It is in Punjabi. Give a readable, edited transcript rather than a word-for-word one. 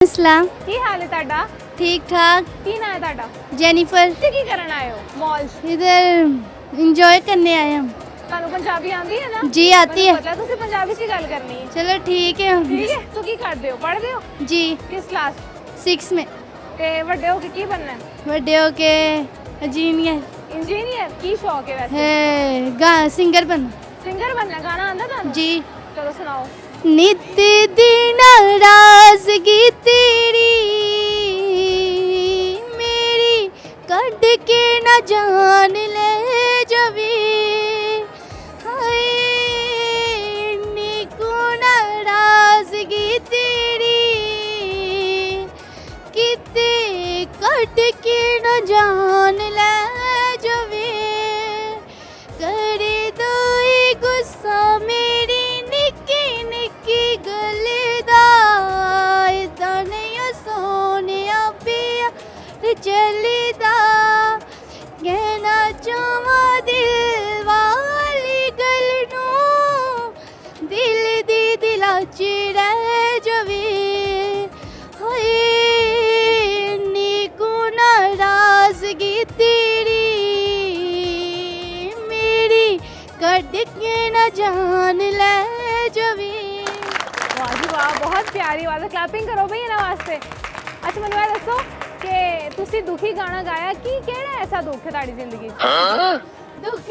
ਸਲਾਮ ਕੀ ਹਾਲ ਹੈ ਤੁਹਾਡਾ? ठीक ठाक ਕੀ ਨਾਂ ਹੈ ਤੁਹਾਡਾ? जेनिफर ਤੇ ਕੀ ਕਰਨ ਆਏ ਹੋ ਮਾਲ 'ਚ? इधर एंजॉय करने आए हम ਤੁਹਾਨੂੰ ਪੰਜਾਬੀ ਆਉਂਦੀ ਹੈ ਨਾ? जी आती है ਮੈਨੂੰ ਪਤਾ ਤੁਸੀਂ ਪੰਜਾਬੀ 'ਚ ਹੀ ਗੱਲ ਕਰਨੀ ਹੈ। चलो ठीक है ਠੀਕ ਹੈ। ਤੂੰ ਕੀ ਕਰਦੇ ਹੋ? ਪੜ੍ਹਦੇ ਹੋ? जी ਕਿਸ ਕਲਾਸ? 6 में ਤੇ ਵੱਡੇ ਹੋ ਕੇ ਕੀ ਬਣਨਾ ਹੈ? बड़े होके इंजीनियर ਇੰਜੀਨੀਅਰ। ਕੀ ਸ਼ੌਕ ਹੈ ਵੈਸੇ? है सिंगर बनना ਸਿੰਗਰ ਬਣਨਾ। ਗਾਣਾ ਆਉਂਦਾ ਤੁਹਾਨੂੰ? जी ਚਲੋ ਸੁਣਾਓ। नित दिन नाराजगी तेरी मेरी कट के न जान ले जवी हाय निको नाराजगी तेरी किते कट के न जान ले जवी करे दोई गुस्सा मेरी निक्की निक्की गल दा इदा नहीं सोनिया पिया चलदा कहना चाहवा दिल वाली गल नू दिल दी दिला च रह जवे हाय नीकू नाराजगी तेरी मेरी कट के न जान ले जवे ਵਾਹ ਜੀ ਵਾਹ, ਬਹੁਤ ਪਿਆਰੀ ਆਵਾਜ਼ ਹੈ। ਕਲੈਪਿੰਗ ਕਰੋ ਬਈ ਇਹਨਾਂ ਵਾਸਤੇ। ਅੱਛਾ ਮੈਨੂੰ ਇਹ ਦੱਸੋ ਕਿ ਤੁਸੀਂ ਦੁਖੀ ਗਾਣਾ ਗਾਇਆ, ਕੀ ਕਿਹੜਾ ਐਸਾ ਦੁੱਖ ਹੈ ਤੁਹਾਡੀ ਜ਼ਿੰਦਗੀ 'ਚ? दुख